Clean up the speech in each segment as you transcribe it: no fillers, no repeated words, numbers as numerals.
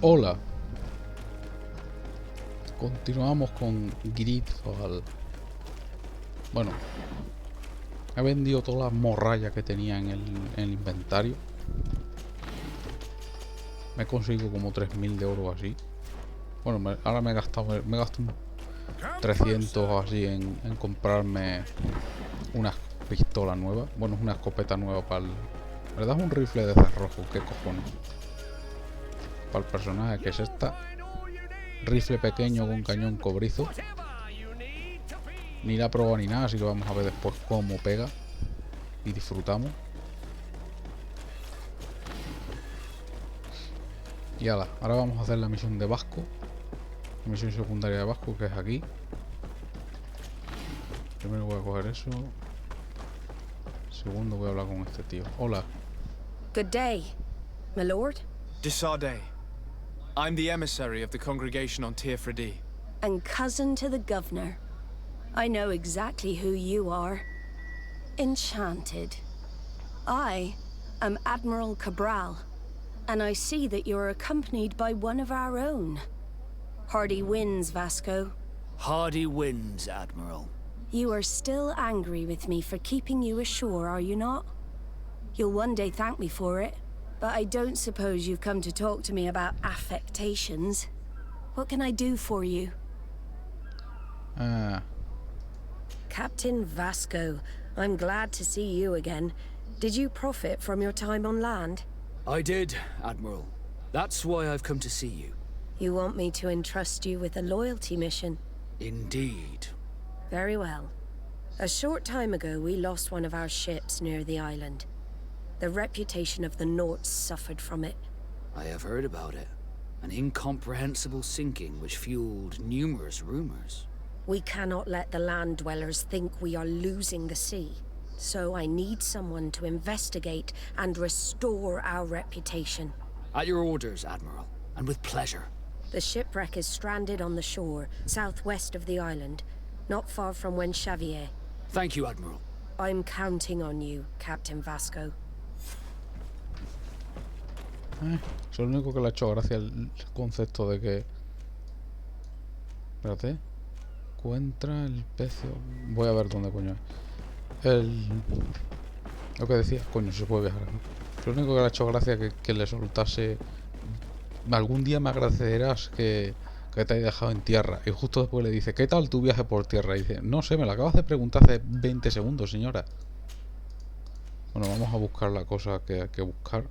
Hola. Continuamos con GreedFall. Bueno, he vendido todas las morrallas que tenía en el inventario. Me he conseguido como 3000 de oro así. Bueno, ahora me he gastado un 300 así en comprarme una pistola nueva. Bueno, es una escopeta nueva para el... ¿Verdad? Es un rifle de cerrojo. ¿Qué cojones? Para el personaje que es esta. Rifle pequeño con cañón cobrizo. Ni la prueba ni nada, así que vamos a ver después cómo pega. Y disfrutamos. Y ala, ahora vamos a hacer la misión de Vasco. La misión secundaria de Vasco, que es aquí. Primero voy a coger eso. Segundo voy a hablar con este tío. Hola. Good day, my lord. Desarde. I'm the emissary of the congregation on Tirfredi. And cousin to the governor. I know exactly who you are. Enchanted. I am Admiral Cabral, and I see that you're accompanied by one of our own. Hardy winds, Vasco. Hardy winds, Admiral. You are still angry with me for keeping you ashore, are you not? You'll one day thank me for it, but I don't suppose you've come to talk to me about affectations. What can I do for you? Captain Vasco, I'm glad to see you again. Did you profit from your time on land? I did, Admiral. That's why I've come to see you. You want me to entrust you with a loyalty mission? Indeed. Very well. A short time ago, we lost one of our ships near the island. The reputation of the Norts suffered from it. I have heard about it. An incomprehensible sinking which fueled numerous rumors. We cannot let the land dwellers think we are losing the sea. So I need someone to investigate and restore our reputation. At your orders, Admiral, and with pleasure. The shipwreck is stranded on the shore, southwest of the island, not far from Xavier. Thank you, Admiral. I'm counting on you, Captain Vasco. Es lo único que le ha hecho gracia el concepto de que... Espérate. Encuentra el pez... Voy a ver dónde coño es. Lo que decía, coño, se puede viajar. Lo único que le ha hecho gracia que le soltase... Algún día me agradecerás que te haya dejado en tierra. Y justo después le dice, ¿qué tal tu viaje por tierra? Y dice, no sé, me lo acabas de preguntar hace 20 segundos, señora. Bueno, vamos a buscar la cosa que hay que buscar.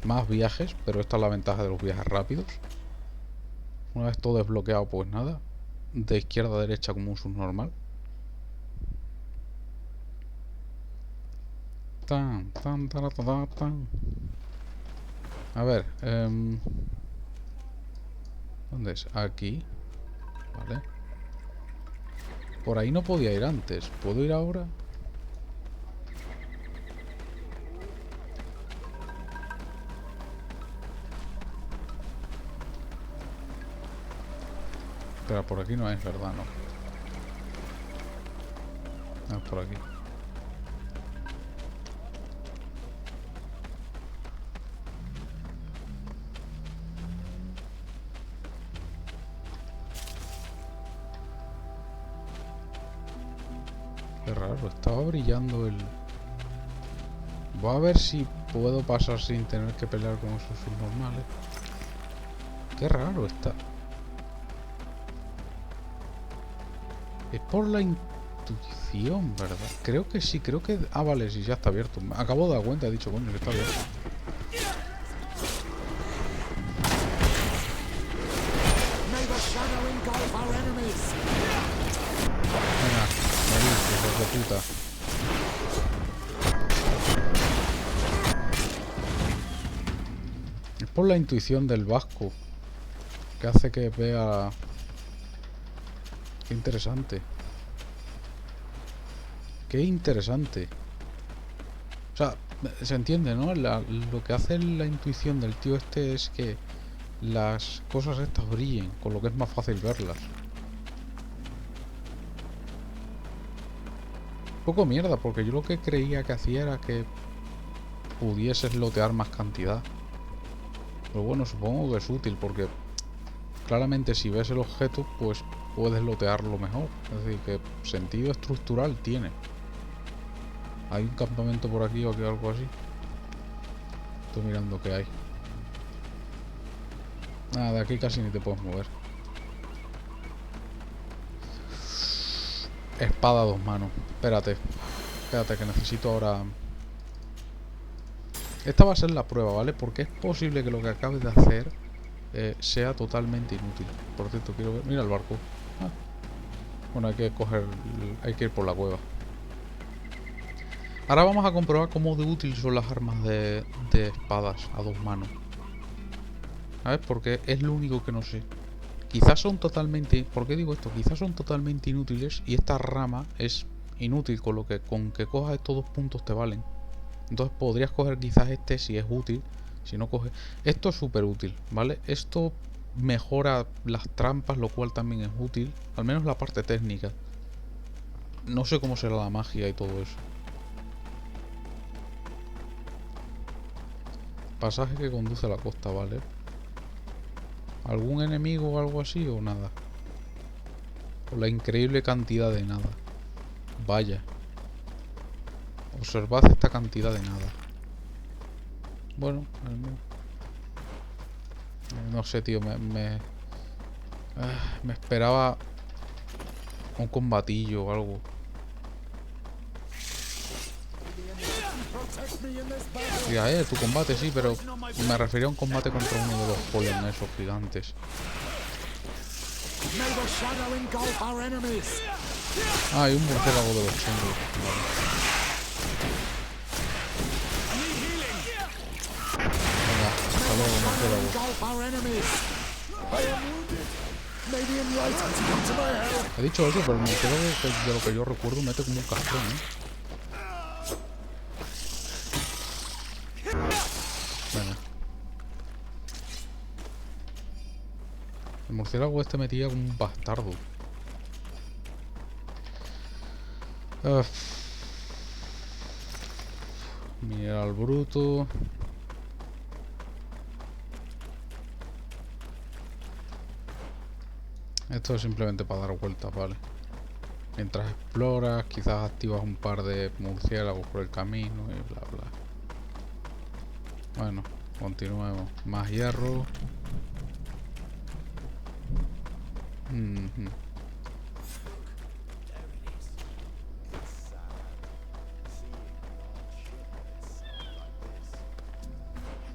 Más viajes, pero esta es la ventaja de los viajes rápidos. Una vez todo desbloqueado, pues nada. De izquierda a derecha como un subnormal. Tan, tan, tan, tan, tan. A ver, ¿dónde es? Aquí. Vale. Por ahí no podía ir antes. ¿Puedo ir ahora? Pero por aquí no es, ¿verdad? No. Ah, por aquí. Qué raro, estaba brillando el... Voy a ver si puedo pasar sin tener que pelear con esos subnormales. Qué raro está. Es por la intuición, ¿verdad? Creo que sí, creo que... Ah, vale, sí, ya está abierto. Me acabo de dar cuenta, he dicho, coño, que está abierto. Venga, morir, hijos de puta. Es por la intuición del Vasco que hace que vea... Qué interesante. Qué interesante. O sea, se entiende, ¿no? Lo que hace la intuición del tío este es que las cosas estas brillen, con lo que es más fácil verlas. Poco mierda, porque yo lo que creía que hacía era que pudieses lotear más cantidad. Pero bueno, supongo que es útil porque claramente si ves el objeto, pues puedes lotearlo mejor. Es decir, que sentido estructural tiene. ¿Hay un campamento por aquí o aquí algo así? Estoy mirando qué hay. Nada, de aquí casi ni te puedes mover. Espada a 2 manos. Espérate. Espérate que necesito ahora... Esta va a ser la prueba, ¿vale? Porque es posible que lo que acabes de hacer sea totalmente inútil. Por cierto, quiero ver... Mira el barco. Ah. Bueno, hay que coger... Hay que ir por la cueva. Ahora vamos a comprobar cómo de útil son las armas de espadas a 2 manos. ¿Sabes? Porque es lo único que no sé. Quizás son totalmente... ¿Por qué digo esto? Quizás son totalmente inútiles y esta rama es inútil, con que cojas estos 2 puntos te valen. Entonces podrías coger quizás este si es útil. Si no coges... Esto es súper útil, ¿vale? Esto mejora las trampas, lo cual también es útil. Al menos la parte técnica. No sé cómo será la magia y todo eso. Pasaje que conduce a la costa, ¿vale? ¿Algún enemigo o algo así o nada? Por la increíble cantidad de nada. Vaya. Observad esta cantidad de nada. Bueno, no sé, tío. Me esperaba un combatillo o algo. Ya, tu combate sí, pero me refería a un combate contra uno de los polen esos gigantes. Ah, hay un murciélago de los chungos. Venga, hasta luego, murciélago. He dicho eso, pero el murciélago, de lo que yo recuerdo, mete como un castrón, ¿eh? Venga. El murciélago este metía como un bastardo. Mira al bruto. Esto es simplemente para dar vueltas, vale. Mientras exploras, quizás activas un par de murciélagos por el camino y bla bla. Bueno, continuemos. Más hierro.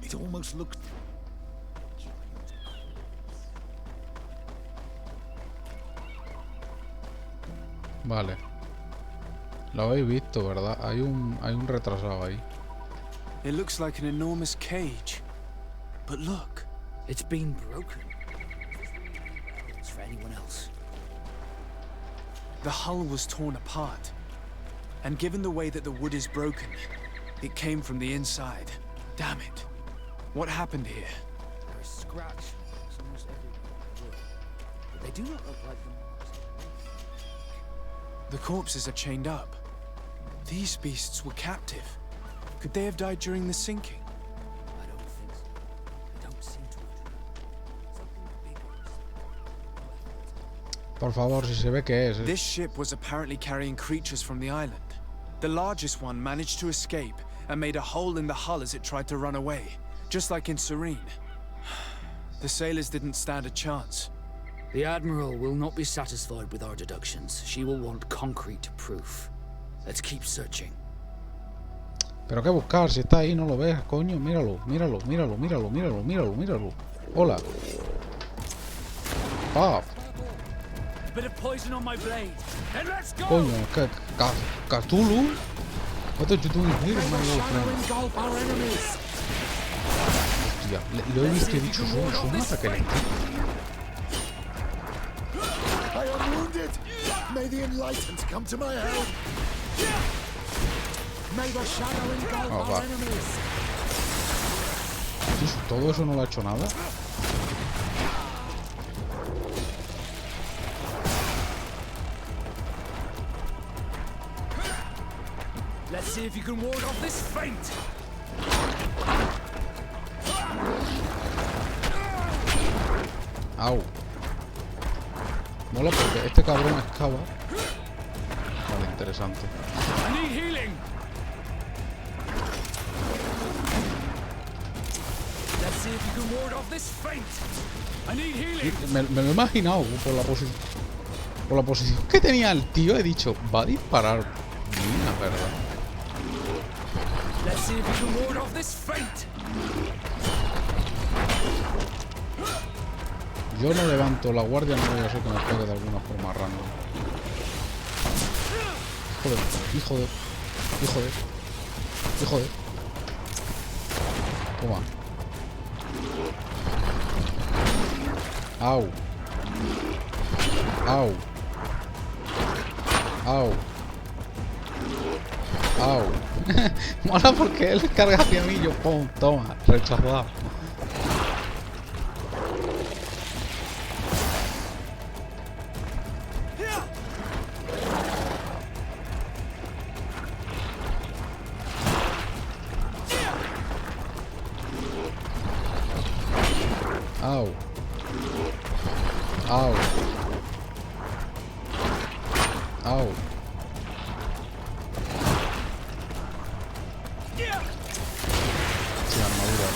It almost looks... Vale. Lo habéis visto, ¿verdad? Hay un retrasado ahí. It looks like an enormous cage. But look. It's been broken. It's for anyone else. The hull was torn apart. And given the way that the wood is broken, it came from the inside. Damn it. What happened here? There are scratches almost everywhere. But they do not look like the marks of a wolf. The corpses are chained up. These beasts were captive. Could they have died during the sinking? I don't think so. They don't seem to have drowned. Something bigger. Por favor, si se ve que es. This ship was apparently carrying creatures from the island. The largest one managed to escape and made a hole in the hull as it tried to run away, just like in Serene. The sailors didn't stand a chance. The Admiral will not be satisfied with our deductions. She will want concrete proof. Let's keep searching. Pero qué buscar, si está ahí no lo ves, coño, míralo, míralo, míralo, míralo, míralo, míralo, míralo. Hola. Pap. Coño, Cthulhu. What are you doing here, my old friend? Hostia, lo he visto y he dicho, son un ataque eléctrico. I am wounded. May the enlightened come to my help. May the shadow engulf our enemies. ¿Todo eso no lo ha hecho nada? Let's see if you can ward off this feint. Au. Mola porque este cabrón excava. Vale, interesante. I need healing. Let's see if you can ward off this feint. I need healing. Me lo he imaginado por la posición. Por la posición que tenía el tío, he dicho, va a disparar minas, ¿verdad? Let's see if you can ward off this feint. Yo no levanto la guardia, no voy a hacer que me pegue de alguna forma random. Hijo de... Toma. Au. Au. Au. Au. Mola porque él carga hacia mí y yo, pum, toma, rechazado. Au. Au. Au. Sí, armadura.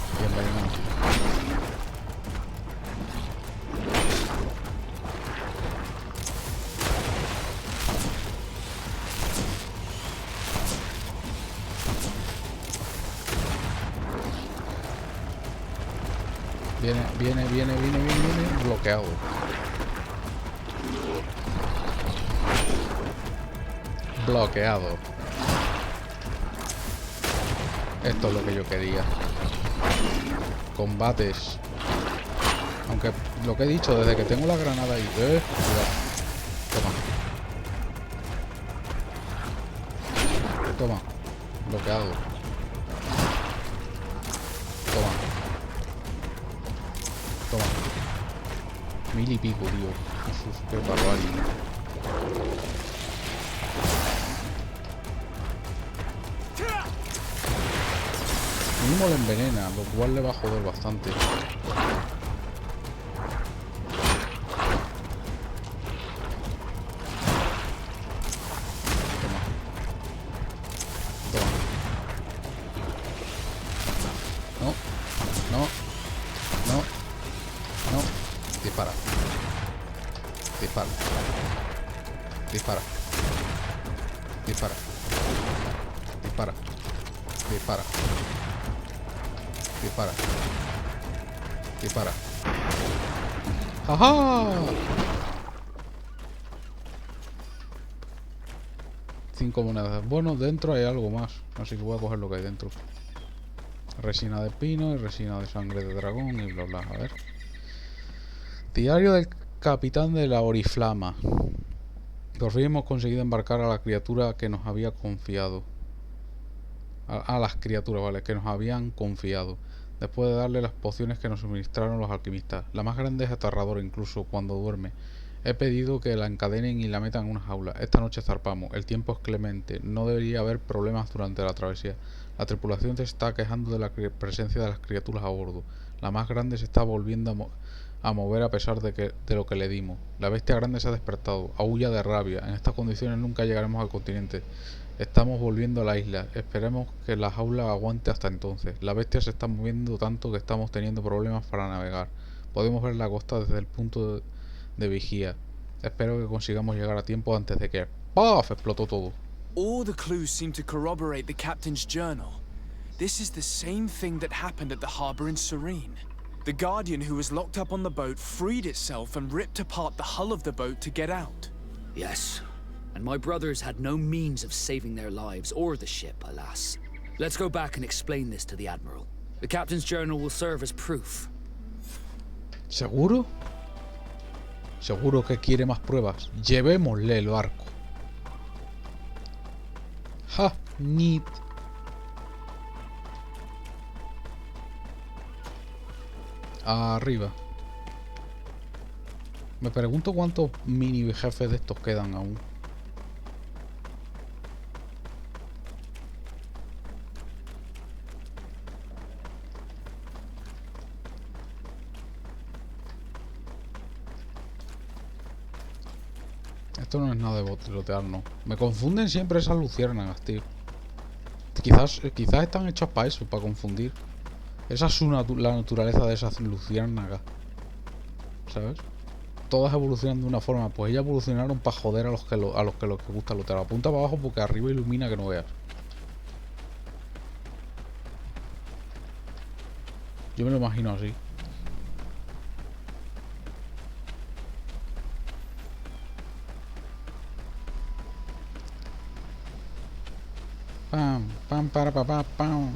Bien envenenado. Viene. Bloqueado. Bloqueado. Esto es lo que yo quería. Combates. Aunque lo que he dicho, desde que tengo la granada ahí. Cuidado. Toma. Bloqueado. Toma. 1000 y pico, tío. Uf, qué barbaridad. Mínimo le envenena, lo cual le va a joder bastante. Dispara. ¡Ajá! 5 monedas. Bueno, dentro hay algo más. Así que voy a coger lo que hay dentro. Resina de pino y resina de sangre de dragón y bla bla. A ver. Diario del capitán de la Oriflama. Por fin hemos conseguido embarcar a la criatura que nos había confiado. A las criaturas, vale, que nos habían confiado. Después de darle las pociones que nos suministraron los alquimistas. La más grande es aterradora incluso cuando duerme. He pedido que la encadenen y la metan en una jaula. Esta noche zarpamos. El tiempo es clemente. No debería haber problemas durante la travesía. La tripulación se está quejando de la presencia de las criaturas a bordo. La más grande se está volviendo a mover a pesar de lo que le dimos. La bestia grande se ha despertado. Aúlla de rabia. En estas condiciones nunca llegaremos al continente. Estamos volviendo a la isla. Esperemos que la jaula aguante hasta entonces. La bestia se está moviendo tanto que estamos teniendo problemas para navegar. Podemos ver la costa desde el punto de vigía. Espero que consigamos llegar a tiempo antes de que ¡paf! Explotó todo. All the clues seem to corroborate the captain's journal. This is the same thing that happened at the harbor in Serene. The Guardian who was locked up on the boat freed itself and ripped apart the hull of the boat to get out. Yes. And my brothers had no means of saving their lives or the ship, alas. Let's go back and explain this to the Admiral. The captain's journal will serve as proof. ¿Seguro? Seguro que quiere más pruebas. Llevémosle el barco. Ja, neat. Arriba. Me pregunto cuántos mini jefes de estos quedan aún. Esto no es nada de botilotear, no. Me confunden siempre esas luciérnagas, tío. Quizás están hechas para eso, para confundir. Esa es la naturaleza de esas luciérnagas. ¿Sabes? Todas evolucionan de una forma. Pues ellas evolucionaron para joder a los que les gusta lootear. Apunta para abajo porque arriba ilumina que no veas. Yo me lo imagino así. Pam, pam, para, pa, pam.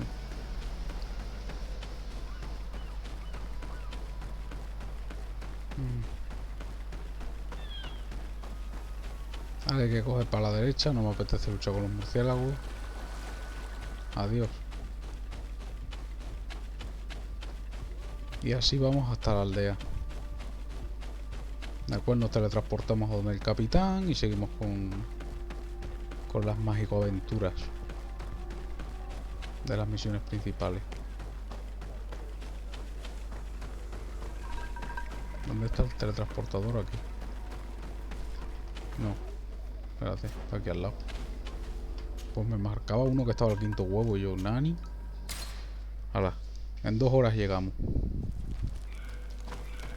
Vale, hay que coger para la derecha. No me apetece luchar con los murciélagos. Adiós. Y así vamos hasta la aldea. Después nos teletransportamos a donde el capitán y seguimos con las mágico-aventuras de las misiones principales. ¿Dónde está el teletransportador? Aquí. No. Espérate, está aquí al lado. Pues me marcaba uno que estaba al quinto huevo y yo, Nani. Hala, en 2 horas llegamos.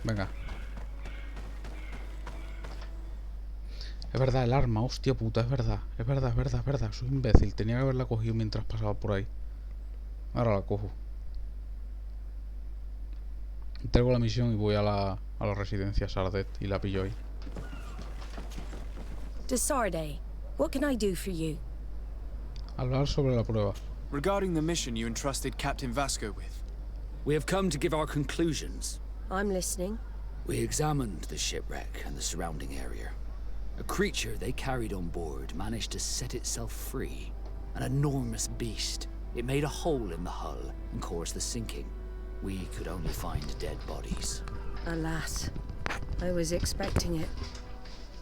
Venga. Es verdad, el arma, hostia puta, es verdad. Es verdad, es verdad, es verdad. Soy imbécil, tenía que haberla cogido mientras pasaba por ahí. Ahora la cojo. Entrego la misión y voy a la residencia Sardet y la pillo ahí. Desarde, what can I do for you? Hablar sobre la prueba. Regarding the mission you entrusted Captain Vasco with. We have come to give our conclusions. I'm listening. We examined the shipwreck and the surrounding area. A creature they carried on board managed to set itself free. An enormous beast. It made a hole in the hull and caused the sinking. We could only find dead bodies. Alas, I was expecting it.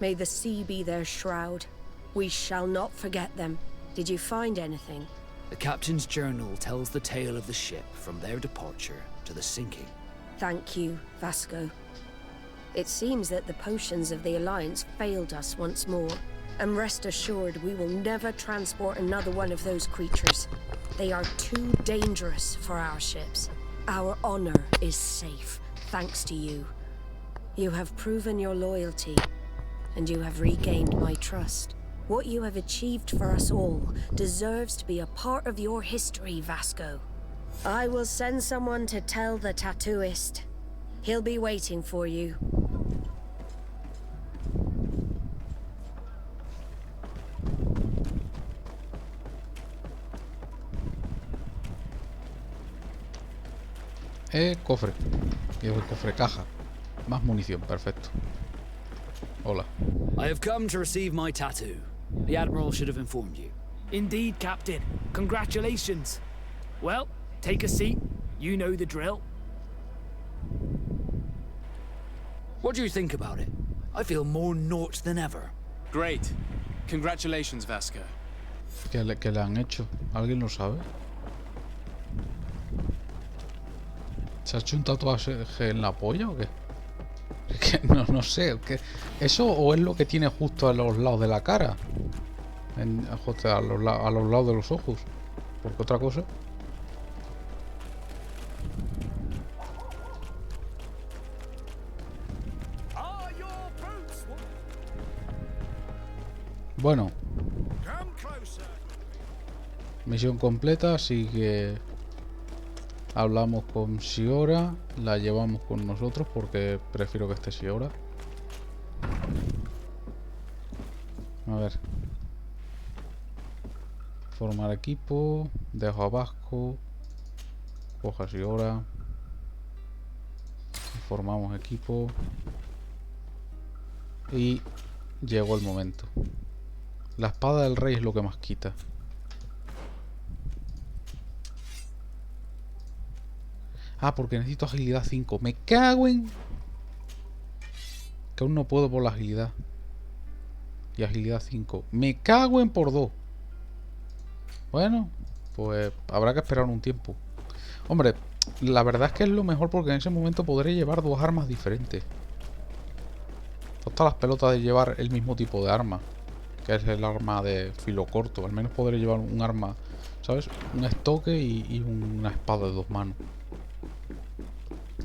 May the sea be their shroud. We shall not forget them. Did you find anything? The captain's journal tells the tale of the ship from their departure to the sinking. Thank you, Vasco. It seems that the potions of the Alliance failed us once more. And rest assured, we will never transport another one of those creatures. They are too dangerous for our ships. Our honor is safe, thanks to you. You have proven your loyalty, and you have regained my trust. What you have achieved for us all deserves to be a part of your history, Vasco. I will send someone to tell the tattooist. He'll be waiting for you. Cofre. Y el cofre caja. Más munición, perfecto. Hola. I have come to receive my tattoo. The Admiral should have informed you. Indeed, Captain. Congratulations. Well, take a seat. You know the drill. What do you think about it? I feel more Nort than ever. Great. Congratulations, Vasco. ¿Qué le han hecho? ¿Alguien lo sabe? ¿Se ha hecho un tatuaje en la polla o qué? Es que no sé. ¿Eso o es lo que tiene justo a los lados de la cara? Justo a los lados de los ojos. Porque otra cosa. Bueno. Misión completa, así que hablamos con Shiora, la llevamos con nosotros porque prefiero que esté Shiora. A ver. Formar equipo, dejo a Vasco, coja Shiora, formamos equipo y llegó el momento. La espada del rey es lo que más quita. Ah, porque necesito agilidad 5. Me cago en... Que aún no puedo por la agilidad. Y agilidad 5. Me cago en por 2. Bueno, pues habrá que esperar un tiempo. Hombre, la verdad es que es lo mejor porque en ese momento podré llevar 2 armas diferentes. Hasta las pelotas de llevar el mismo tipo de arma, que es el arma de filo corto. Al menos podré llevar un arma, ¿sabes? Un estoque y una espada de 2 manos.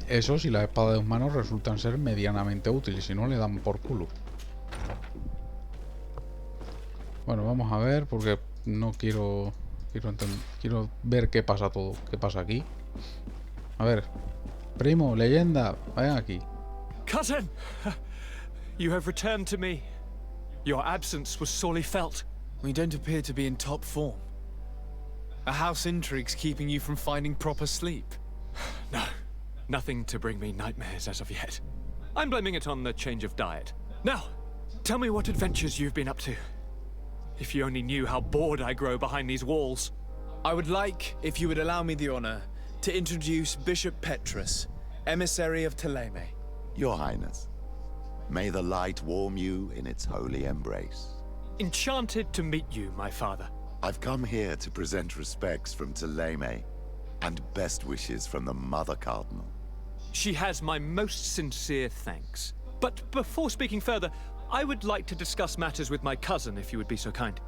Eso si las espadas de 2 manos resultan ser medianamente útiles, si no le dan por culo. Bueno, vamos a ver, porque no quiero ver qué pasa todo, qué pasa aquí. A ver, primo, leyenda, vayan aquí. Cousin! You have returned to me. Your absence was sorely felt. We don't appear to be in top form. Are house intrigues keeping you from finding proper sleep? No, nothing to bring me nightmares as of yet. I'm blaming it on the change of diet. Now, tell me what adventures you've been up to. If you only knew how bored I grow behind these walls. I would like, if you would allow me the honor, to introduce Bishop Petrus, emissary of Ptolemy. Your Highness, may the light warm you in its holy embrace. Enchanted to meet you, my father. I've come here to present respects from Ptolemy, and best wishes from the Mother Cardinal. She has my most sincere thanks. But before speaking further, I would like to discuss matters with my cousin, if you would be so kind.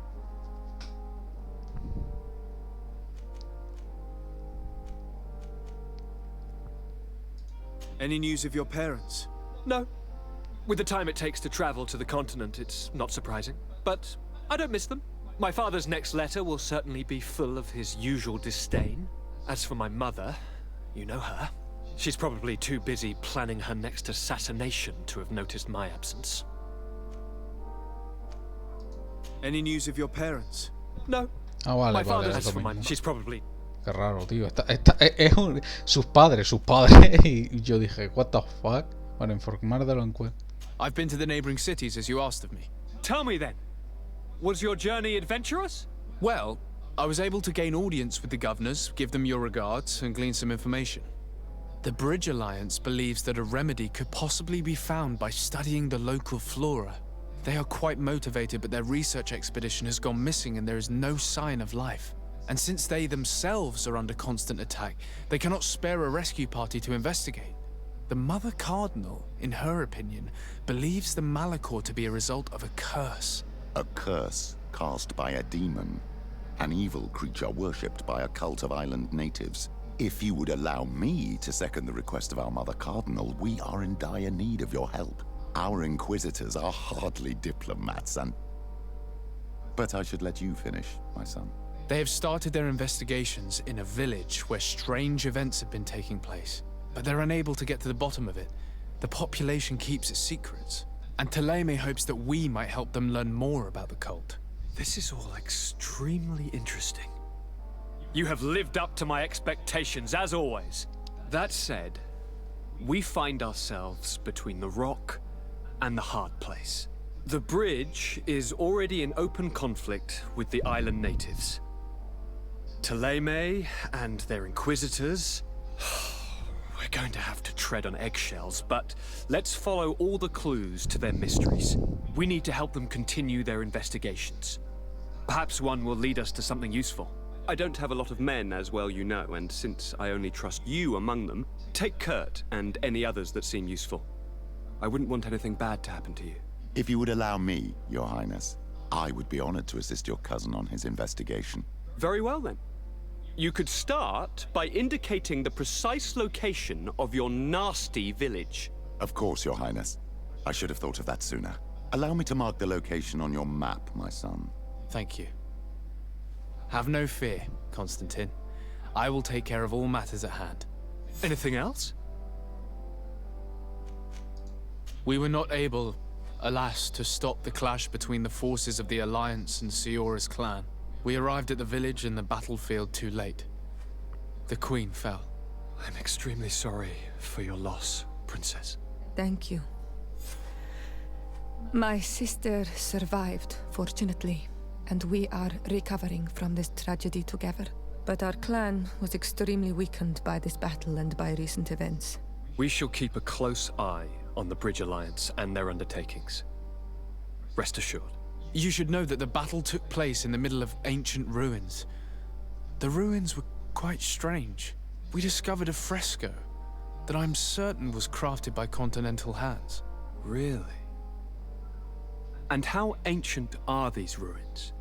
Any news of your parents? No. With the time it takes to travel to the continent, it's not surprising. But I don't miss them. My father's next letter will certainly be full of his usual disdain. As for my mother, you know her. She's probably too busy planning her next assassination to have noticed my absence. Any news of your parents? No. Ah, vale, My vale, father's eso as for my... mismo. She's probably... Qué raro, tío. Es sus padres. Y yo dije, what the fuck? Bueno, informar de lo encuentro. I've been to the neighboring cities as you asked of me. Tell me then, was your journey adventurous? Well, I was able to gain audience with the governors, give them your regards, and glean some information. The Bridge Alliance believes that a remedy could possibly be found by studying the local flora. They are quite motivated, but their research expedition has gone missing and there is no sign of life. And since they themselves are under constant attack, they cannot spare a rescue party to investigate. The Mother Cardinal, in her opinion, believes the Malachor to be a result of a curse. A curse cast by a demon, an evil creature worshipped by a cult of island natives. If you would allow me to second the request of our Mother Cardinal, we are in dire need of your help. Our inquisitors are hardly diplomats and... But I should let you finish, my son. They have started their investigations in a village where strange events have been taking place, but they're unable to get to the bottom of it. The population keeps its secrets, and Ptolemy hopes that we might help them learn more about the cult. This is all extremely interesting. You have lived up to my expectations, as always. That said, we find ourselves between the rock and the hard place. The bridge is already in open conflict with the island natives. Ptolemy and their inquisitors... We're going to have to tread on eggshells, but let's follow all the clues to their mysteries. We need to help them continue their investigations. Perhaps one will lead us to something useful. I don't have a lot of men, as well you know, and since I only trust you among them, take Kurt and any others that seem useful. I wouldn't want anything bad to happen to you. If you would allow me, Your Highness, I would be honored to assist your cousin on his investigation. Very well, then. You could start by indicating the precise location of your nasty village. Of course, Your Highness. I should have thought of that sooner. Allow me to mark the location on your map, my son. Thank you. Have no fear, Constantine. I will take care of all matters at hand. Anything else? We were not able, alas, to stop the clash between the forces of the Alliance and Siora's clan. We arrived at the village and the battlefield too late. The Queen fell. I'm extremely sorry for your loss, Princess. Thank you. My sister survived, fortunately, and we are recovering from this tragedy together. But our clan was extremely weakened by this battle and by recent events. We shall keep a close eye on the Bridge Alliance and their undertakings. Rest assured. You should know that the battle took place in the middle of ancient ruins. The ruins were quite strange. We discovered a fresco that I'm certain was crafted by continental hands. Really? And how ancient are these ruins?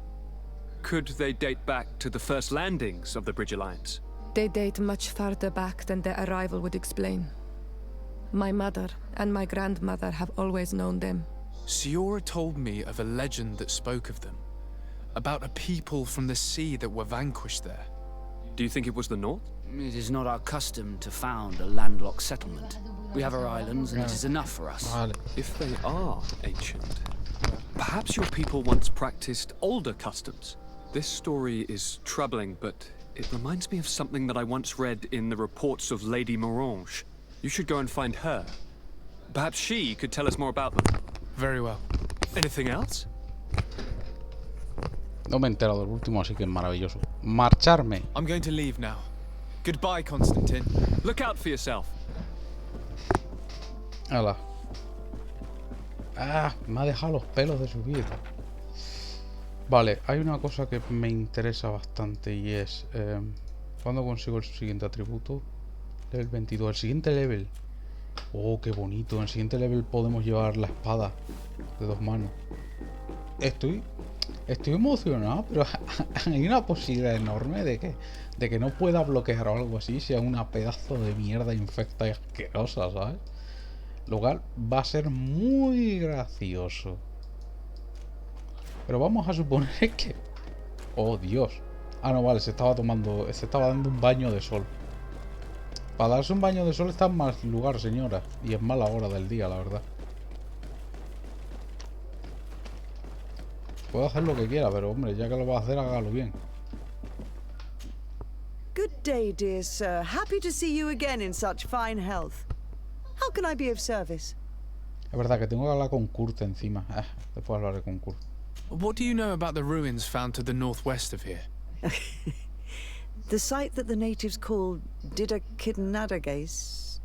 Could they date back to the first landings of the Bridge Alliance? They date much farther back than their arrival would explain. My mother and my grandmother have always known them. Siora told me of a legend that spoke of them. About a people from the sea that were vanquished there. Do you think it was the North? It is not our custom to found a landlocked settlement. We have our islands, and it is enough for us. Vale. If they are ancient, perhaps your people once practiced older customs. This story is troubling, but it reminds me of something that I once read in the reports of Lady Morange. You should go and find her. Perhaps she could tell us more about them. Very well. Anything else? No me he enterado del último, así que es maravilloso. Marcharme. I'm going to leave now. Goodbye, Constantine. Look out for yourself. Hala. Ah, me ha dejado los pelos de subir. Vale, hay una cosa que me interesa bastante y es... ¿cuándo consigo el siguiente atributo? Level 22. El siguiente level. Oh, qué bonito. En el siguiente level podemos llevar la espada de 2 manos. Estoy emocionado, pero hay una posibilidad enorme de que no pueda bloquear o algo así, sea una pedazo de mierda infecta y asquerosa, ¿sabes? Lo cual va a ser muy gracioso. Pero vamos a suponer que... Oh, Dios. Ah, no, vale, se estaba dando un baño de sol. Para darse un baño de sol está en mal lugar, señora. Y es mala hora del día, la verdad. Puedo hacer lo que quiera, pero hombre, ya que lo va a hacer, hágalo bien. Good day, dear sir. Happy to see you again in such fine health. How can I be of service? Es verdad que tengo que hablar con Kurt encima. Después hablaré con Kurt. What do you know about the ruins found to the northwest of here? The site that the natives call Didakidnadagace.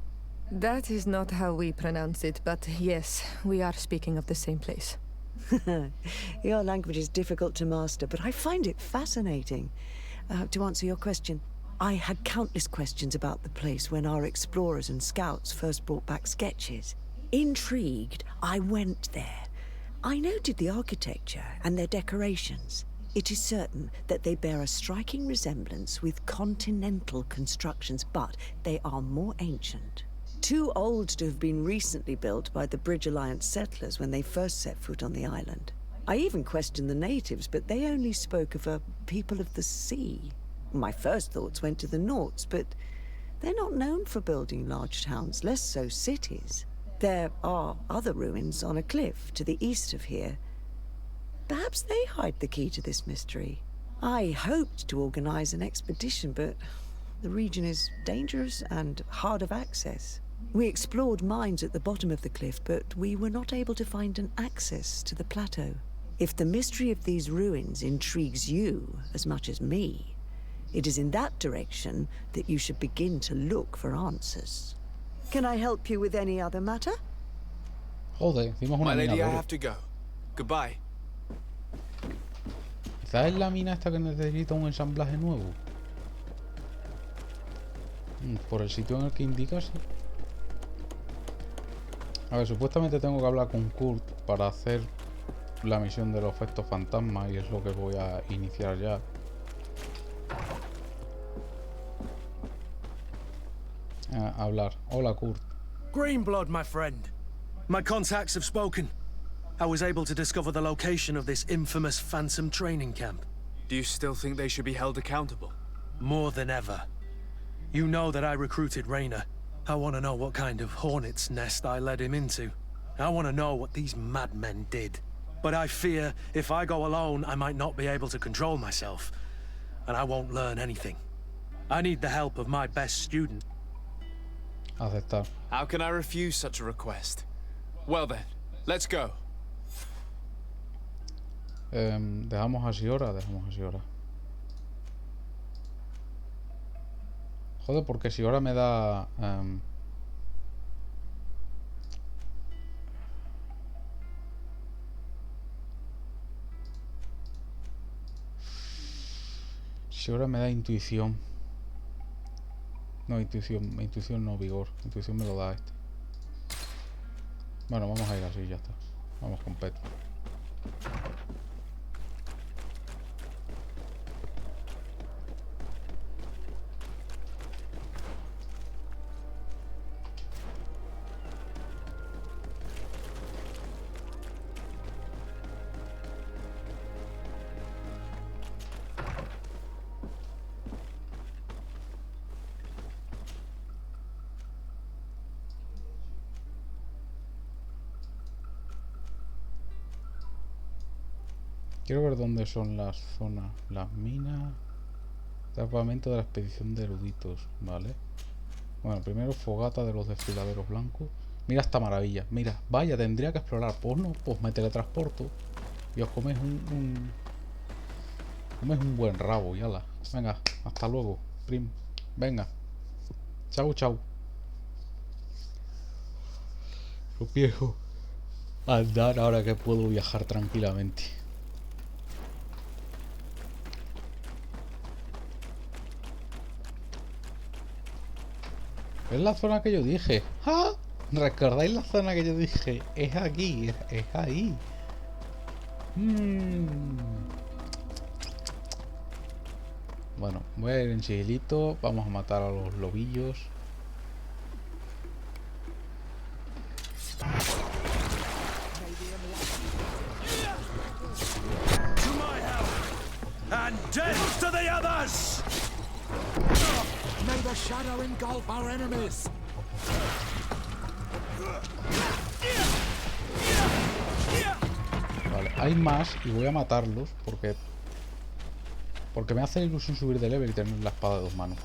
That is not how we pronounce it, but yes, we are speaking of the same place. Your language is difficult to master, but I find it fascinating. To answer your question, I had countless questions about the place when our explorers and scouts first brought back sketches. Intrigued, I went there. I noted the architecture and their decorations. It is certain that they bear a striking resemblance with continental constructions, but they are more ancient. Too old to have been recently built by the Bridge Alliance settlers when they first set foot on the island. I even questioned the natives, but they only spoke of a people of the sea. My first thoughts went to the Nauts, but they're not known for building large towns, less so cities. There are other ruins on a cliff to the east of here. Perhaps they hide the key to this mystery. I hoped to organize an expedition, but the region is dangerous and hard of access. We explored mines at the bottom of the cliff, but we were not able to find an access to the plateau. If the mystery of these ruins intrigues you as much as me, it is in that direction that you should begin to look for answers. Can I help you with any other matter? Joder, hicimos una My mina lady, I doble. have to go. Goodbye. Quizás es la mina esta que necesita un ensamblaje nuevo. Por el sitio en el que indica, sí. A ver, supuestamente tengo que hablar con Kurt para hacer la misión de los efectos fantasma y es lo que voy a iniciar ya. Hablar. Hola, Kurt. Greenblood, my friend. My contacts have spoken. I was able to discover the location of this infamous Phantom training camp. Do you still think they should be held accountable? More than ever. You know that I recruited Raynor. I want to know what kind of hornet's nest I led him into. I want to know what these madmen did. But I fear if I go alone, I might not be able to control myself. And I won't learn anything. I need the help of my best student. Aceptar. How can I refuse such a request? Well then, let's go. Dejamos así ahora. Joder, porque si ahora me da... si ahora me da intuición. No, intuición no, vigor. Intuición me lo da este. Bueno, vamos a ir así, ya está. Vamos con Pet. Quiero ver dónde son las zonas. Las minas. Campamento de la expedición de eruditos. Vale. Bueno, primero fogata de los desfiladeros blancos. Mira esta maravilla. Mira, vaya, tendría que explorar. Pues no, pues me teletransporto. Y os coméis coméis un buen rabo y ala. Venga, hasta luego, prim. Venga. Chau, chau. Lo empiezo a andar ahora que puedo viajar tranquilamente. Es la zona que yo dije. ¡Ah! ¿Recordáis la zona que yo dije? Es aquí, es ahí. Bueno, voy a ir en sigilito. Vamos a matar a los lobillos. And death to the others! May the shadow engulf our enemies! Vale, hay más y voy a matarlos porque me hace ilusión subir de level y tener la espada de 2 manos.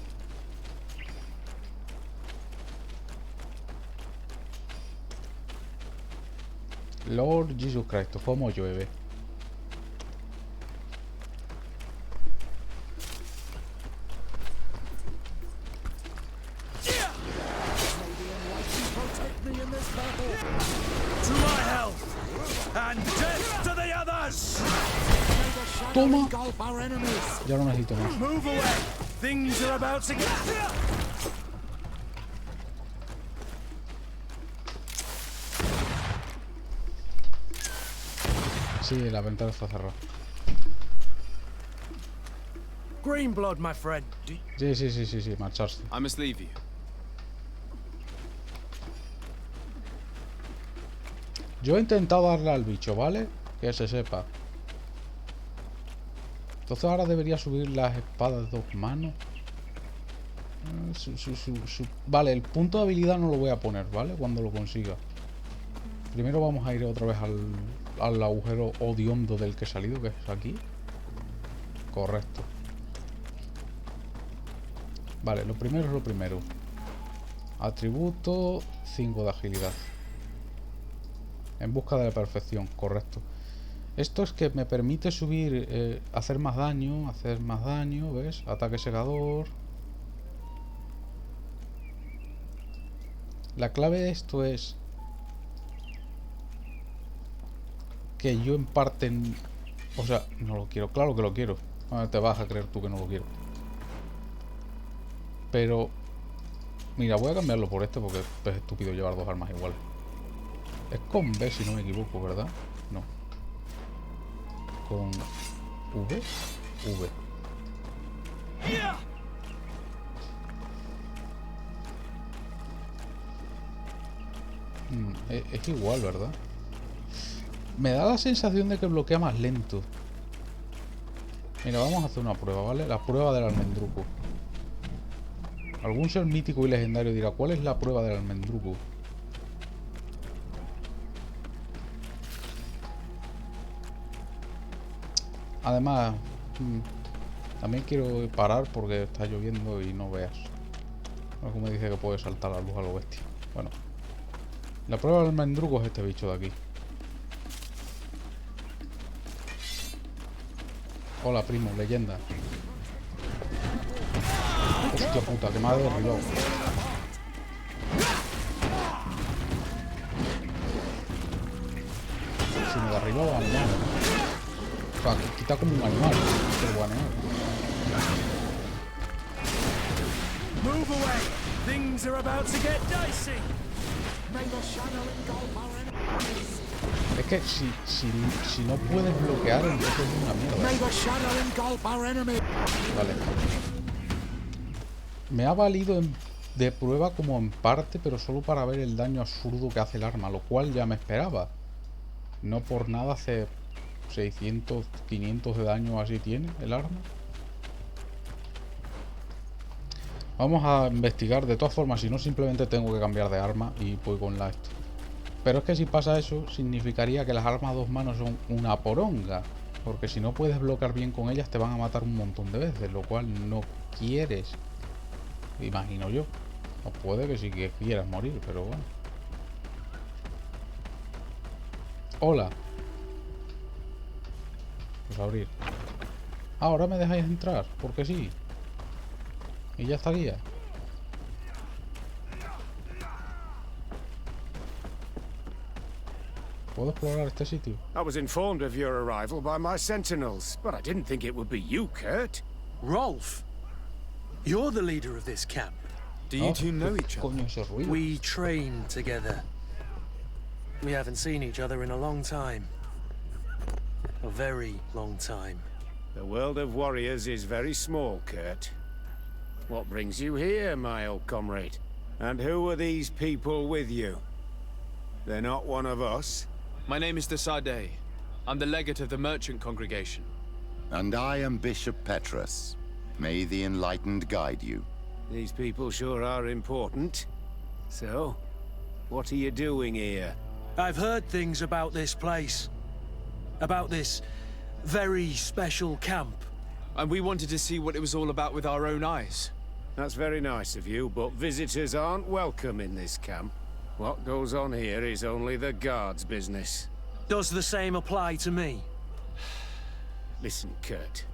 Lord Jesus Christ, cómo llueve. Toma. Ya no necesito más. Sí, la ventana está cerrada. Green blood, my friend. Sí, marcharse. I must leave you. Yo he intentado darle al bicho, ¿vale? Que se sepa. Entonces ahora debería subir las espadas de 2 manos. Vale, el punto de habilidad no lo voy a poner, ¿vale? Cuando lo consiga. Primero vamos a ir otra vez al agujero odiondo del que he salido, que es aquí. Correcto. Vale, lo primero es lo primero. Atributo 5 de agilidad. En busca de la perfección, correcto. Esto es que me permite subir, hacer más daño, ¿ves? Ataque segador. La clave de esto es que yo en parte... O sea, no lo quiero, claro que lo quiero. Te vas a creer tú que no lo quiero. Pero... Mira, voy a cambiarlo por este porque es estúpido llevar 2 armas iguales. Es con B si no me equivoco, ¿verdad? No. Con V. Es igual, ¿verdad? Me da la sensación de que bloquea más lento. Mira, vamos a hacer una prueba, ¿vale? La prueba del almendruco. Algún ser mítico y legendario dirá, ¿cuál es la prueba del almendruco? Además, también quiero parar porque está lloviendo y no veas. Algo me dice que puede saltar la luz a lo bestia. Bueno, la prueba del almendruco es este bicho de aquí. Hola, primo, leyenda. Hostia puta, que me ha derribado. Si me derribaba, animal. O sea, quita como un animal. Pero bueno. Move away! Things are about to get dicey! May the shadow engulf our enemies! Es que si no puedes bloquear, entonces es una mierda. May the shadow engulf our enemies! Vale. Me ha valido de prueba como en parte, pero solo para ver el daño absurdo que hace el arma, lo cual ya me esperaba. No por nada hace 600, 500 de daño así tiene el arma. Vamos a investigar. De todas formas, si no, simplemente tengo que cambiar de arma y voy con la esto. Pero es que si pasa eso, significaría que las armas a 2 manos son una poronga. Porque si no puedes bloquear bien con ellas, te van a matar un montón de veces, lo cual no quieres. Imagino yo. O puede que sí que quieras morir, pero bueno. Hola. Pues abrir. Ahora me dejáis entrar, porque sí. Y ya estaría. ¿Puedo explorar este sitio? I was informed of your arrival by my sentinels, but I didn't think it would be you, Kurt. Rolf, you're the leader of this camp. Do you two know each other? Coño, ese ruido. We train together. We haven't seen each other in a long time. A very long time. The world of warriors is very small, Kurt. What brings you here, my old comrade? And who are these people with you? They're not one of us? My name is Desade. I'm the legate of the merchant congregation. And I am Bishop Petrus. May the enlightened guide you. These people sure are important. So, what are you doing here? I've heard things about this place. About this very special camp. And we wanted to see what it was all about with our own eyes. That's very nice of you, but visitors aren't welcome in this camp. What goes on here is only the guards' business. Does the same apply to me? Listen, Kurt.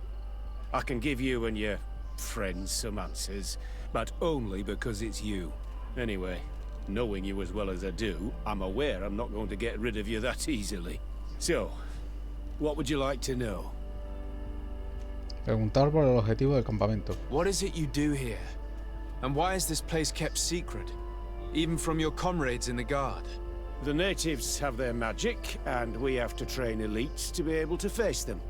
I can give you and your friends some answers, but only because it's you. Anyway, knowing you as well as I do, I'm aware I'm not going to get rid of you that easily. So, what would you like to know? Preguntar por el objetivo del campamento. What is it you do here? And why is this place kept secret? Even from your comrades in the guard? The natives have their magic, and we have to train elites to be able to face them.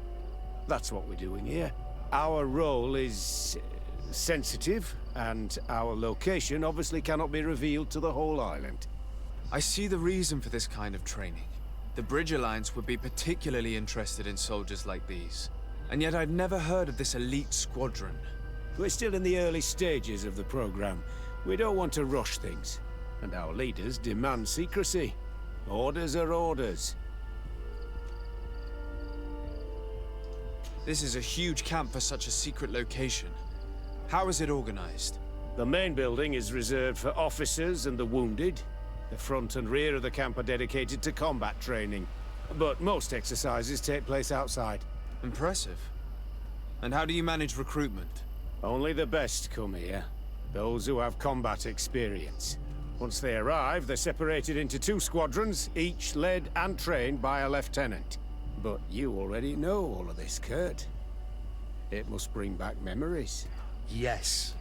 That's what we're doing here. Our role is sensitive, and our location obviously cannot be revealed to the whole island. I see the reason for this kind of training. The Bridge Alliance would be particularly interested in soldiers like these. And yet I'd never heard of this elite squadron. We're still in the early stages of the program. We don't want to rush things. And our leaders demand secrecy. Orders are orders. This is a huge camp for such a secret location. How is it organized? The main building is reserved for officers and the wounded. The front and rear of the camp are dedicated to combat training. But most exercises take place outside. Impressive. And how do you manage recruitment? Only the best come here. Those who have combat experience. Once they arrive, they're separated into 2 squadrons, each led and trained by a lieutenant. But you already know all of this, Kurt. It must bring back memories. Yes.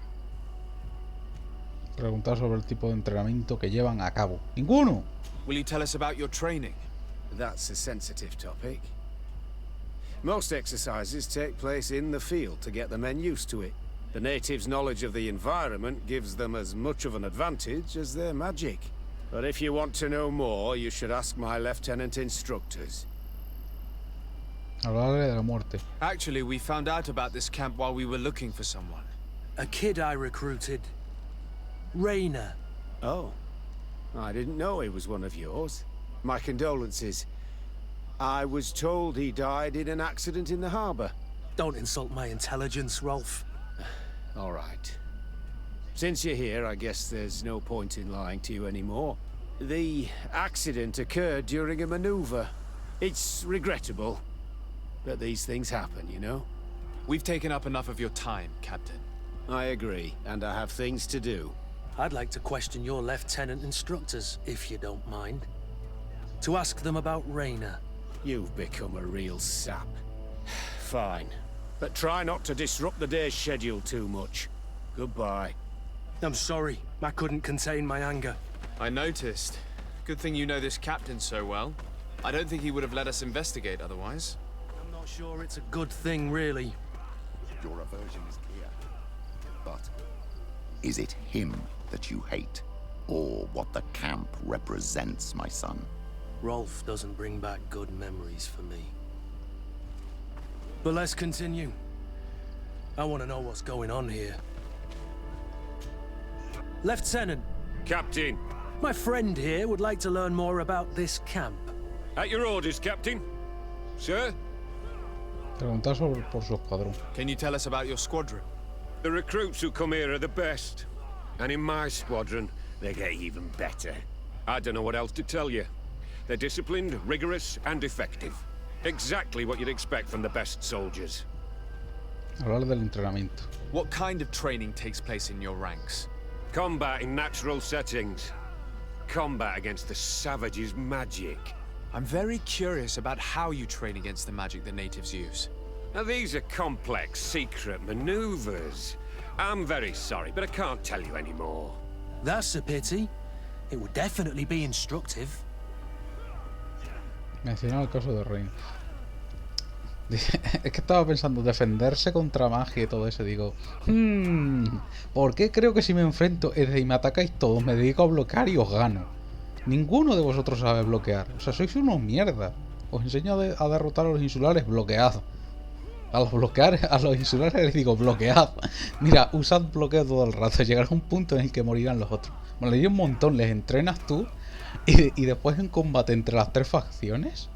Preguntar sobre el tipo de entrenamiento que llevan a cabo. ¡Ninguno! Will you tell us about your training? That's a sensitive topic. Most exercises take place in the field to get the men used to it. The natives' knowledge of the environment gives them as much of an advantage as their magic. But if you want to know more, you should ask my lieutenant instructors. Hablarle de la muerte. Actually, we found out about this camp while we were looking for someone. A kid I recruited. Rainer. Oh. I didn't know he was one of yours. My condolences. I was told he died in an accident in the harbor. Don't insult my intelligence, Rolf. All right. Since you're here, I guess there's no point in lying to you anymore. The accident occurred during a maneuver. It's regrettable, but these things happen, you know? We've taken up enough of your time, Captain. I agree, and I have things to do. I'd like to question your lieutenant instructors, if you don't mind. To ask them about Rainer. You've become a real sap. Fine. But try not to disrupt the day's schedule too much. Goodbye. I'm sorry. I couldn't contain my anger. I noticed. Good thing you know this captain so well. I don't think he would have let us investigate otherwise. I'm not sure it's a good thing, really. Your aversion is clear. But is it him that you hate? Or what the camp represents, my son? Rolf doesn't bring back good memories for me. But let's continue. I want to know what's going on here. Lieutenant. Captain. My friend here would like to learn more about this camp. At your orders, Captain. Sir? Preguntar por su escuadrón. Can you tell us about your squadron? The recruits who come here are the best. And in my squadron, they get even better. I don't know what else to tell you. They're disciplined, rigorous, and effective. Exactly what you'd expect from the best soldiers. Hablar del entrenamiento. What kind of training takes place in your ranks? Combat in natural settings. Combat against the savages' magic. I'm very curious about how you train against the magic the natives use. Now these are complex, secret maneuvers. I'm very sorry, but I can't tell you anymore. That's a pity. It would definitely be instructive. Mencionar el caso de Reina. Es que estaba pensando defenderse contra magia y todo eso. Digo, ¿por qué creo que si me enfrento y me atacáis todos, me dedico a bloquear y os gano? Ninguno de vosotros sabe bloquear. O sea, sois unos mierda. Os enseño a derrotar a los insulares, bloquead. A los insulares les digo, bloquead. Mira, usad bloqueo todo el rato. Llegará un punto en el que morirán los otros. Me leí un montón, les entrenas tú y después en combate entre las tres facciones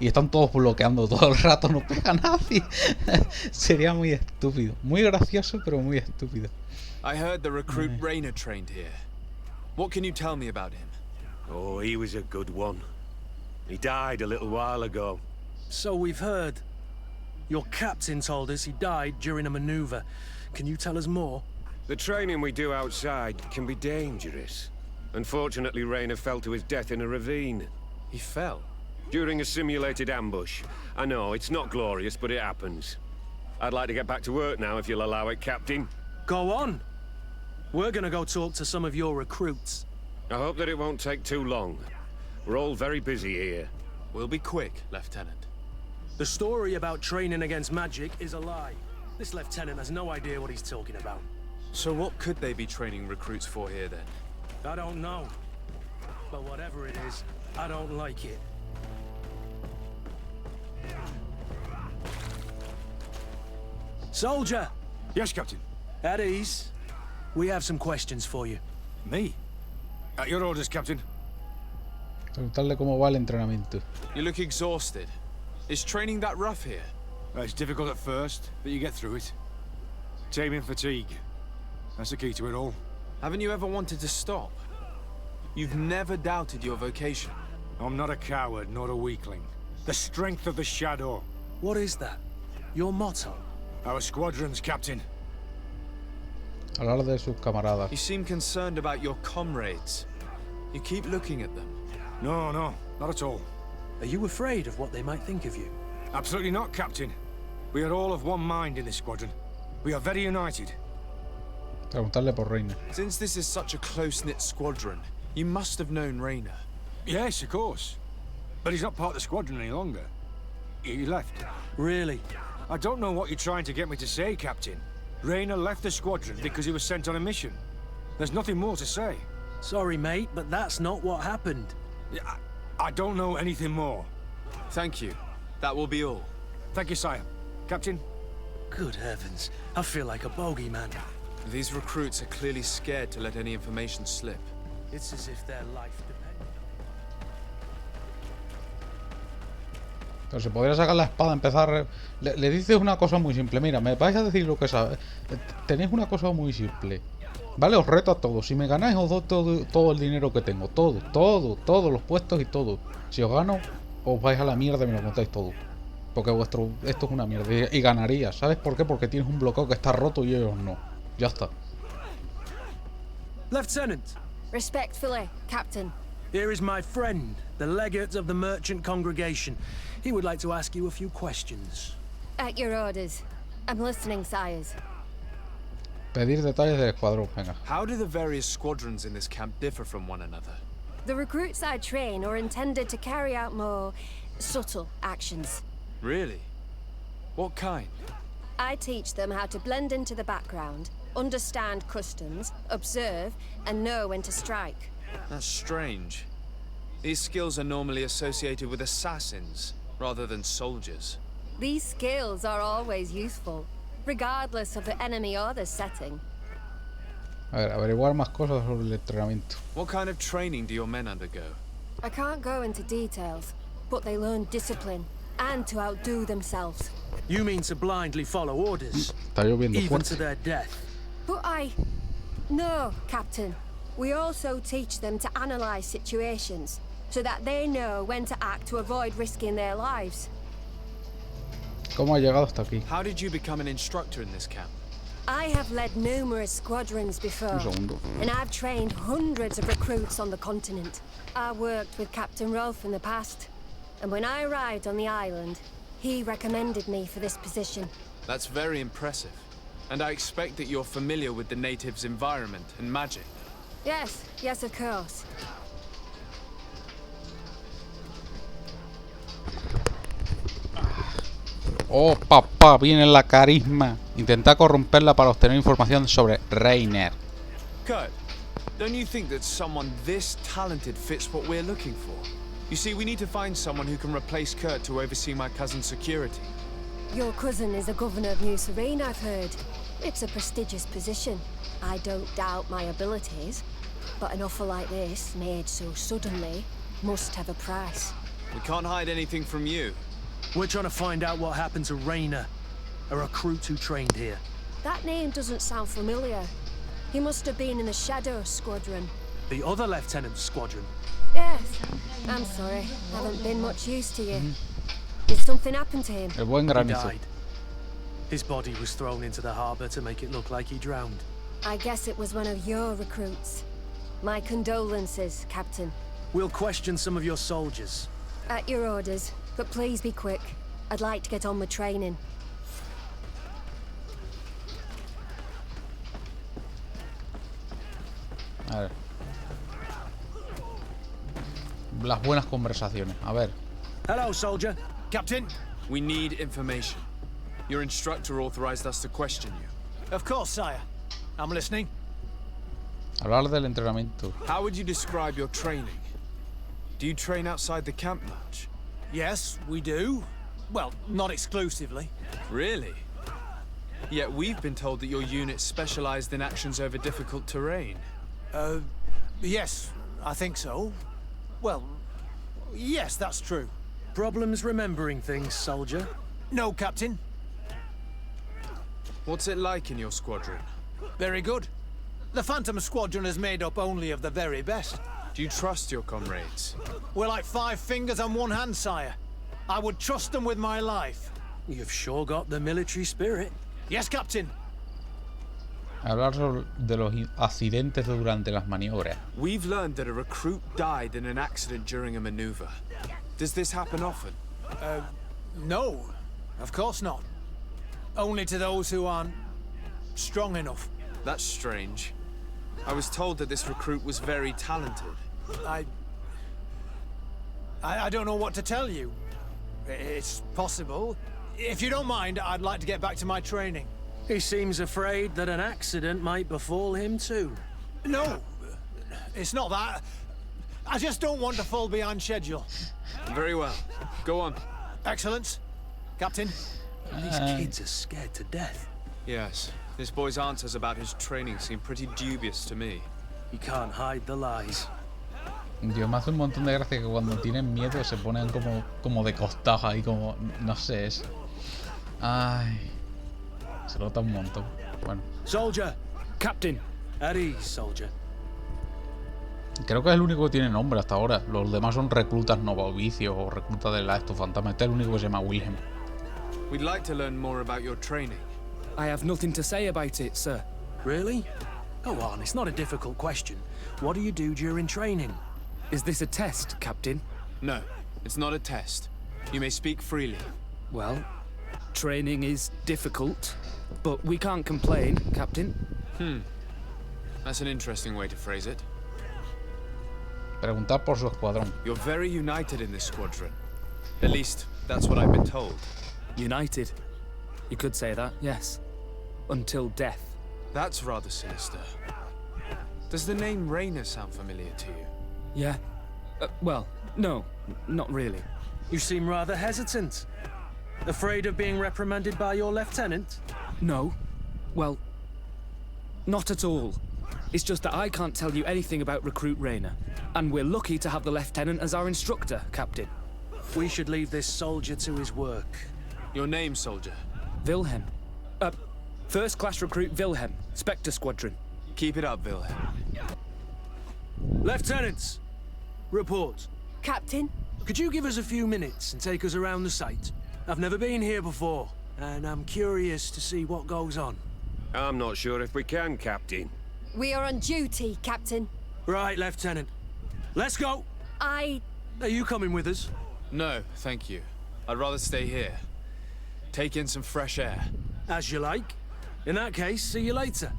y están todos bloqueando todo el rato, no pega a nadie. Sería muy estúpido. Muy gracioso, pero muy estúpido. I heard the recruit Rainer trained here. What can you tell me about him? Oh, he was a good one. He died a little while ago. So we've heard. Your captain told us he died during a maneuver. Can you tell us more? The training we do outside can be dangerous. Unfortunately, Rainer fell to his death in a ravine. He fell? During a simulated ambush. I know, it's not glorious, but it happens. I'd like to get back to work now, if you'll allow it, Captain. Go on. We're gonna go talk to some of your recruits. I hope that it won't take too long. We're all very busy here. We'll be quick, Lieutenant. The story about training against magic is a lie. This lieutenant has no idea what he's talking about. So what could they be training recruits for here, then? I don't know. But whatever it is, I don't like it. Soldier! Yes, Captain. At ease. We have some questions for you. Me? At your orders, Captain. Preguntarle cómo va el entrenamiento. You look exhausted. Is training that rough here? It's difficult at first, but you get through it. Taming fatigue. That's the key to it all. Haven't you ever wanted to stop? You've never doubted your vocation. I'm not a coward, nor a weakling. The strength of the shadow. What is that? Your motto? Our squadron's, Captain. Hablar de sus camaradas. You seem concerned about your comrades. You keep looking at them. No, not at all. Are you afraid of what they might think of you? Absolutely not, Captain. We are all of one mind in this squadron. We are very united. Preguntarle por Reina. Since this is such a close-knit squadron, you must have known Rainer. Yes, of course. But he's not part of the squadron any longer. He left. Really? I don't know what you're trying to get me to say, Captain. Rainer left the squadron because he was sent on a mission. There's nothing more to say. Sorry, mate, but that's not what happened. I don't know anything more. Thank you. That will be all. Thank you, sire. Captain? Good heavens. I feel like a bogeyman. These recruits are clearly scared to let any information slip. It's as if their life depended. Pero si podría sacar la espada, empezar... Le dices una cosa muy simple. Mira, me vais a decir lo que sabes. Tenéis una cosa muy simple. Vale, os reto a todos. Si me ganáis, os doy todo el dinero que tengo. Todos los puestos y todo. Si os gano, os vais a la mierda y me lo contáis todo. Porque esto es una mierda. Y ganaría. ¿Sabes por qué? Porque tienes un bloqueo que está roto y ellos no. Ya está. Lieutenant! Respectfully, Captain. Here is my friend, the legate of the merchant congregation. He would like to ask you a few questions. At your orders. I'm listening, sires. Pedir detalles del escuadrón, venga. How do the various squadrons in this camp differ from one another? The recruits I train are intended to carry out more subtle actions. Really? What kind? I teach them how to blend into the background, understand customs, observe, and know when to strike. That's strange. These skills are normally associated with assassins, rather than soldiers. These skills are always useful, regardless of the enemy or the setting. A ver, averiguar más cosas sobre el entrenamiento. What kind of training do your men undergo? I can't go into details, but they learn discipline, and to outdo themselves. You mean to blindly follow orders? Está lloviendo Even to fuerte. their death? But No, Captain. We also teach them to analyze situations, so that they know when to act to avoid risking their lives. ¿Cómo ha llegado hasta aquí? How did you become an instructor in this camp? I have led numerous squadrons before, Un segundo. and I've trained hundreds of recruits on the continent. I worked with Captain Rolfe in the past, and when I arrived on the island, he recommended me for this position. That's very impressive. And I expect that you're familiar with the natives' environment and magic. Yes, of course. Oh, papá, viene la carisma. Intenta corromperla para obtener información sobre Rainer. Kurt, don't you think that someone this talented fits what we're looking for? You see, we need to find someone who can replace Kurt to oversee my cousin's security. Your cousin is the governor of New Serene, I've heard. It's a prestigious position. I don't doubt my abilities, but an offer like this, made so suddenly, must have a price. We can't hide anything from you. We're trying to find out what happened to Rainer, a recruit who trained here. That name doesn't sound familiar. He must have been in the Shadow Squadron. The other lieutenant's squadron. Yes. I'm sorry. Haven't been much use to you. Did something happen to him? El buen He granizo. died. His body was thrown into the harbor to make it look like he drowned. I guess it was one of your recruits. My condolences, Captain. We'll question some of your soldiers. At your orders, but please be quick. I'd like to get on with training. A ver. Las buenas conversaciones. A ver. Hello, soldier. Captain, we need information. Your instructor authorized us to question you. Of course, sire. I'm listening. Hablar del entrenamiento. How would you describe your training? Do you train outside the camp much? Yes, we do. Well, not exclusively. Really? Yet we've been told that your unit specialized in actions over difficult terrain. Yes, I think so. Well, yes, that's true. Problems remembering things, soldier? No, Captain. What's it like in your squadron? Very good. The Phantom Squadron is made up only of the very best. Do you trust your comrades? We're like 5 fingers on one hand, sire. I would trust them with my life. You've sure got the military spirit. Yes, Captain. Hablar de los accidentes durante las maniobras. We've learned that a recruit died in an accident during a maneuver. Does this happen often? No, of course not. Only to those who aren't strong enough. That's strange. I was told that this recruit was very talented. I don't know what to tell you. It's possible. If you don't mind, I'd like to get back to my training. He seems afraid that an accident might befall him too. No, it's not that. I just don't want to fall behind schedule. Very well. Go on. Excellence. Captain. These kids are scared to death. Yes. This boy's answers about his training seem pretty dubious to me. He can't hide the lies. Dios, me hace un montón de gracia que cuando tienen miedo se ponen como de costajo ahí, como... No sé, es... Ay... Se nota un montón. Bueno. Soldier. Captain. At ease, soldier. Creo que es el único que tiene nombre hasta ahora. Los demás son reclutas novovicios o reclutas de la estos fantasmas. Este es el único que se llama Wilhelm. We'd like to learn more about your training. I have nothing to say about it, sir. Really? Go on, it's not a difficult question. What do you do during training? Is this a test, Captain? No, it's not a test. You may speak freely. Well, training is difficult, but we can't complain, Captain. That's an interesting way to phrase it. Preguntar por su escuadrón. You're very united in this squadron. At least, that's what I've been told. United. You could say that, yes. Until death. That's rather sinister. Does the name Rainer sound familiar to you? Yeah. Well, no, not really. You seem rather hesitant. Afraid of being reprimanded by your lieutenant? No. Well, not at all. It's just that I can't tell you anything about Recruit Rainer. And we're lucky to have the lieutenant as our instructor, Captain. We should leave this soldier to his work. Your name, soldier? Wilhelm. First class recruit Wilhelm, Spectre Squadron. Keep it up, Wilhelm. Lieutenants! Report. Captain? Could you give us a few minutes and take us around the site? I've never been here before, and I'm curious to see what goes on. I'm not sure if we can, Captain. We are on duty, Captain. Right, Lieutenant. Let's go! I... Are you coming with us? No, thank you. I'd rather stay here. Take in some fresh air. As you like. In that case, see you later.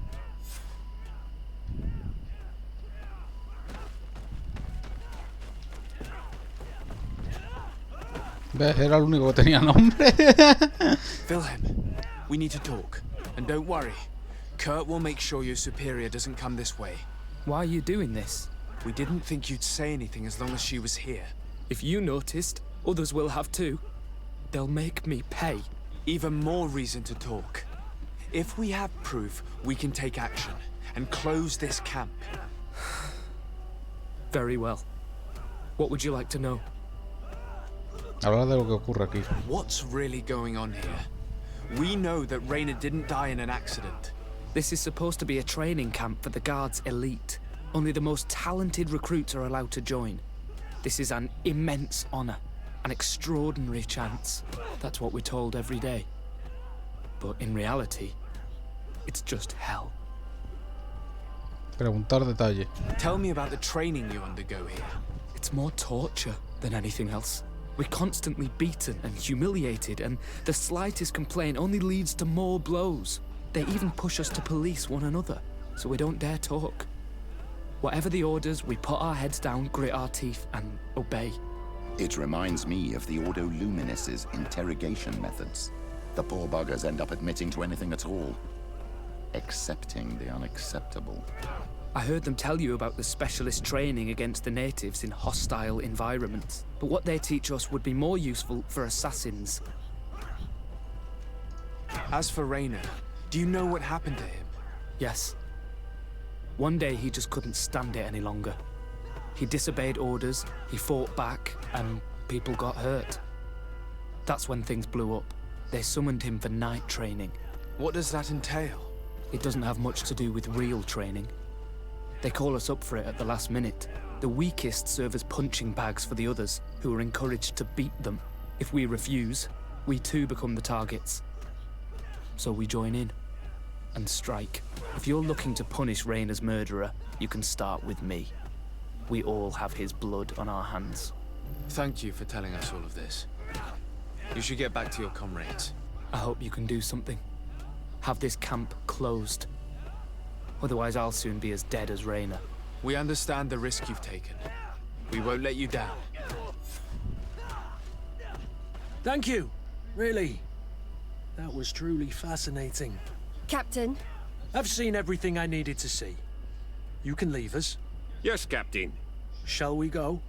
¿Ves? Era el único que tenía nombre. Wilhelm, we need to talk. And don't worry. Kurt will make sure your superior doesn't come this way. Why are you doing this? We didn't think you'd say anything as long as she was here. If you noticed, others will have too. They'll make me pay. Even more reason to talk. If we have proof, we can take action and close this camp. Very well. What would you like to know? Hablar de lo que ocurre aquí. What's really going on here? We know that Rainer didn't die in an accident. This is supposed to be a training camp for the Guard's elite. Only the most talented recruits are allowed to join. This is an immense honor, an extraordinary chance. That's what we're told every day. But in reality, it's just hell. Preguntar detalle. Tell me about the training you undergo here. It's more torture than anything else. We're constantly beaten and humiliated, and the slightest complaint only leads to more blows. They even push us to police one another, so we don't dare talk. Whatever the orders, we put our heads down, grit our teeth, and obey. It reminds me of the Ordo Luminis' interrogation methods. The poor buggers end up admitting to anything at all. Accepting the unacceptable. I heard them tell you about the specialist training against the natives in hostile environments. But what they teach us would be more useful for assassins. As for Rainer, do you know what happened to him? Yes. One day he just couldn't stand it any longer. He disobeyed orders, he fought back, and people got hurt. That's when things blew up. They summoned him for night training. What does that entail? It doesn't have much to do with real training. They call us up for it at the last minute. The weakest serve as punching bags for the others, who are encouraged to beat them. If we refuse, we too become the targets. So we join in and strike. If you're looking to punish Rainer's murderer, you can start with me. We all have his blood on our hands. Thank you for telling us all of this. You should get back to your comrades. I hope you can do something. Have this camp closed. Otherwise, I'll soon be as dead as Rainer. We understand the risk you've taken. We won't let you down. Thank you. Really. That was truly fascinating. Captain? I've seen everything I needed to see. You can leave us. Yes, Captain. Shall we go?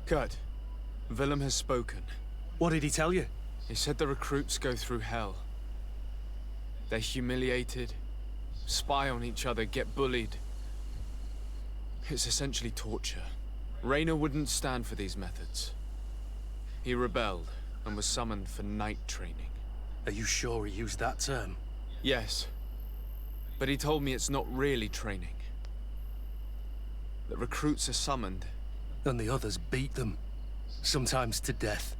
Kurt, Willem has spoken. What did he tell you? He said the recruits go through hell. They're humiliated, spy on each other, get bullied. It's essentially torture. Rainer wouldn't stand for these methods. He rebelled and was summoned for night training. Are you sure he used that term? Yes, but he told me it's not really training. The recruits are summoned. And the others beat them. Sometimes to death.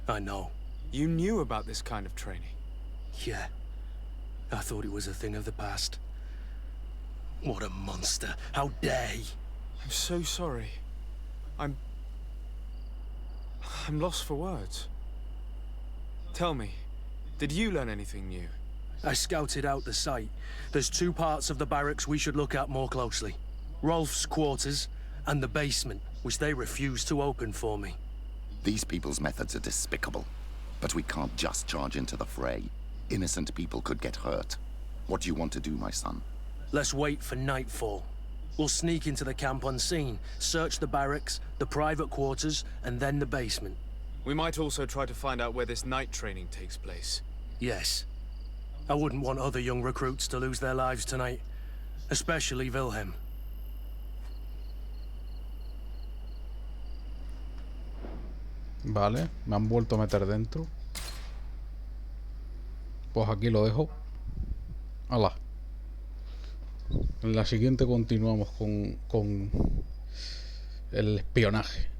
I know. You knew about this kind of training? Yeah. I thought it was a thing of the past. What a monster. How dare he? I'm so sorry. I'm lost for words. Tell me, did you learn anything new? I scouted out the site. There's two parts of the barracks we should look at more closely. Rolf's quarters and the basement, which they refused to open for me. These people's methods are despicable. But we can't just charge into the fray. Innocent people could get hurt. What do you want to do, my son? Let's wait for nightfall. We'll sneak into the camp unseen, search the barracks, the private quarters, and then the basement. We might also try to find out where this night training takes place. Yes. I wouldn't want other young recruits to lose their lives tonight. Especially Wilhelm. Vale, me han vuelto a meter dentro. Pues aquí lo dejo. ¡Hala! En la siguiente continuamos con el espionaje.